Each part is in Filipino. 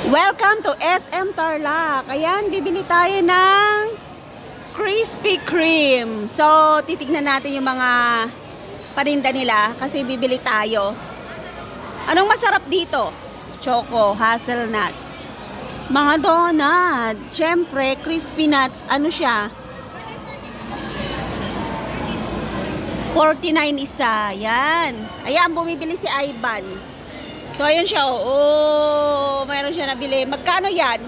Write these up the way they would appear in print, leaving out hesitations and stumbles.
Welcome to SM Tarlac. Ayan, bibili tayo ng Krispy Kreme. So, titignan natin yung mga paninda nila kasi bibili tayo. Anong masarap dito? Choco, hazelnut. Mga donut. Siyempre, crispy nuts. Ano siya? 49 isa. Yan. Ayan, bumibili si Ivan. So, ayun siya. Oh, mayroon siya nabili. Magkano yan?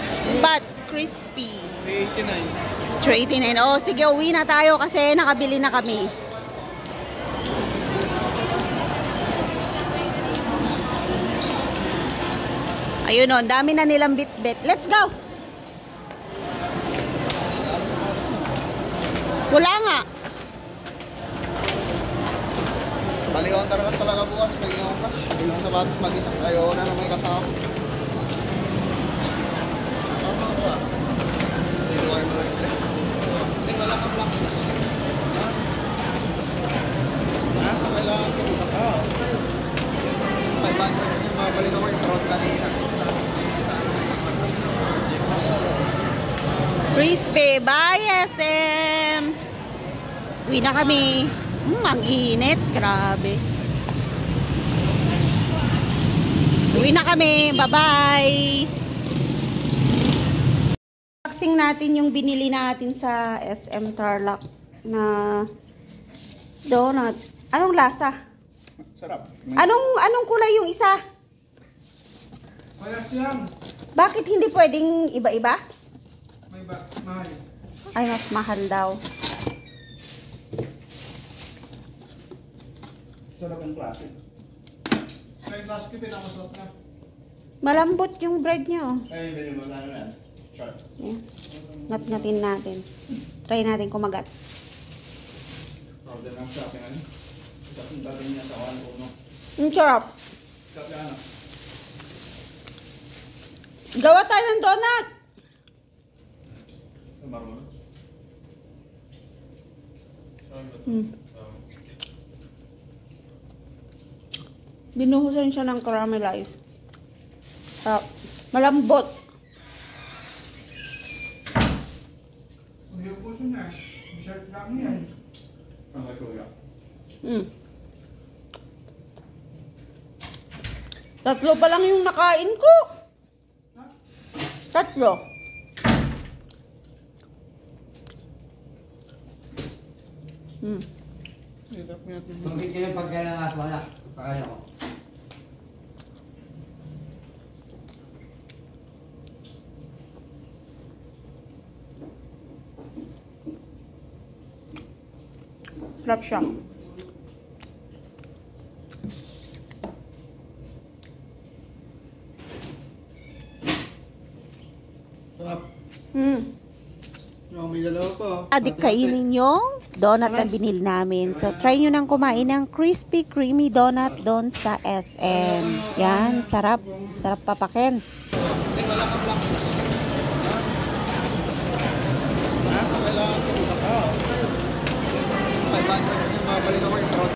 Spot crispy. 389. 389. Oh, sige, uwi na tayo kasi nakabili na kami. Ayun o, dami na nilang bit-bit. Let's go! Wala nga. Balikan talaga bukas, mag-iwan cash. Bilang sapatos mag-isa. Ayaw na may kasama. Hindi wala kang black. Nasa kailangan kita ka. 500. Mabalik ako yung front kanina. Crispy by SM. Uwi na kami. Ang init. Grabe. Uwi na kami. Bye-bye. Unboxing natin yung binili natin sa SM Tarlac na donut. Anong lasa? Sarap. Anong kulay yung isa? Mayas lang. Bakit hindi pwedeng iba-iba? May mahal. Ay, mas mahal daw. Sarap ang klase. Kaya klase ko pinakamasarap na. Malambot yung bread niya. Ay, hindi mo na yan. Short. Yeah. Ngat-ngatin natin. Try natin kumagat. Order ng shopping ano? Tapos yung gagawin niya sa kawan ko, no? Ang sarap. Sabi ano? Gawa tayo ng donut. Ang marunong. Binuhusan siya ng caramelized. Sarap. Malambot. Ang puso niya. Shirt lang yan. Ang kuya. Tatlo pa lang yung nakain ko. Tatlo. Bakit yun yung pagkailangan wala? Pakaya ko. Sarap siya. Sarap. May dalawa pa. Adik kainin yung donut na binil namin. So, try nyo nang kumain ng crispy, creamy donut doon sa SM. Yan, sarap. Sarap papakin. Hindi wala kang black. Nasa kailangan kita ka. 500. Mabalik ako yung front.